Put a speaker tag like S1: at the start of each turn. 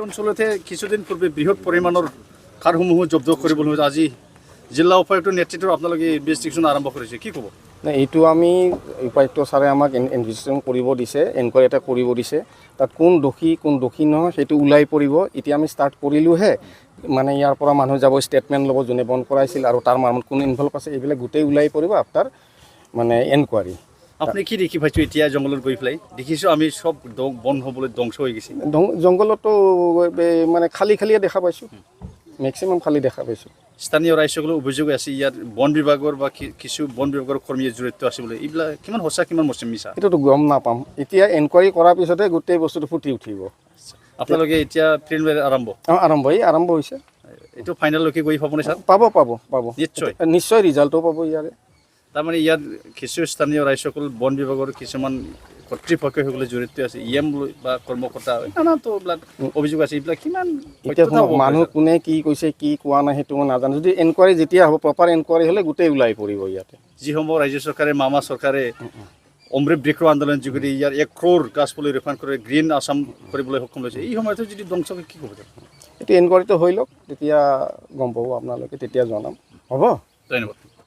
S1: অঞ্চলতে কিছুদিন পূৰ্বে বৃহৎ পৰিমাণৰ কাঠসমূহ জব্দ কৰিবলৈ আজি জিলা উপায়ুক্তৰ নেতৃত্বত আপোনালোকে ইনভেষ্টিগেশ্যন আৰম্ভ কৰিছে, কি ক'ব?
S2: নাই, এইটো আমি উপায়ুক্ত ছাৰে আমাক ইনভেষ্টিগেশ্যন কৰিব দিছে, এনকুৱাৰী এটা কৰিব দিছে। তাত কোন দোষী নহয় সেইটো ওলাই পৰিব। এতিয়া আমি ষ্টাৰ্ট কৰিলোঁহে, মানে ইয়াৰ পৰা মানুহ যাব, ষ্টেটমেণ্ট ল'ব যোনে বন্ধ কৰাইছিল আৰু তাৰ মানুহ কোন ইনভলভ আছে, এইবিলাক গোটেই ওলাই পৰিব আফটাৰ মানে এনকুৱাৰী।
S1: আপুনি কি দেখি পাইছোঁ এতিয়া জংঘলত গৈ পেলাই? দেখিছোঁ আমি চব বন হ'বলৈ ধ্বংস হৈ গৈছে।
S2: জংঘলতো মানে খালীয়ে দেখা পাইছোঁ, মেক্সিমাম খালী দেখা পাইছোঁ।
S1: স্থানীয় ৰাইজসকলৰ অভিযোগ আছে ইয়াত বন বিভাগৰ বা কিছু বন বিভাগৰ কৰ্মীয়ে জড়িত আছে বোলে। এইবিলাক কিমান সঁচা কিমান মিছা
S2: এইটোতো গম নাপাম। এতিয়া এনকুৱাৰী কৰাৰ পিছতে গোটেই বস্তুটো ফুটি উঠিব।
S1: আপোনালোকে এতিয়া ট্ৰেইন
S2: আৰম্ভ হৈছে।
S1: এইটো ফাইনেললৈকে গৈ পাবনে ছাৰ?
S2: পাব
S1: নিশ্চয়
S2: নিশ্চয় ৰিজাল্টো পাব ইয়াৰে।
S1: তাৰমানে ইয়াত কিছু স্থানীয় ৰাইজসকল বন বিভাগৰ কিছুমান কৰ্তৃপক্ষসকলে জড়িত আছে, বা কৰ্মকৰ্তা নানানটো এইবিলাক অভিযোগ আছে। এইবিলাক কিমান
S2: এতিয়া মানুহ কোনে কি কৈছে কি কোৱা নাই সেইটো মই নাজানো। যদি এনকুৱাৰী যেতিয়া হ'ব, প্ৰপাৰ এনকুৱাৰী হ'লে গোটেই ওলাই পৰিব ইয়াতে।
S1: যিসমূহ ৰাজ্য চৰকাৰে মামা চৰকাৰে অমৃত বৃক্ষ আন্দোলন যোগেদি ইয়াৰ 1 crore গছপুলি ৰোপণ কৰি গ্ৰীণ আসাম কৰিবলৈ সক্ষম হৈছে, এই সময়তো যদি ধ্বংস কি ক'ব?
S2: এইটো এনকুৱাৰীটো হৈ লওক, তেতিয়া গম পাব আপোনালোকে, তেতিয়া জনাম। হ'ব,
S1: ধন্যবাদ।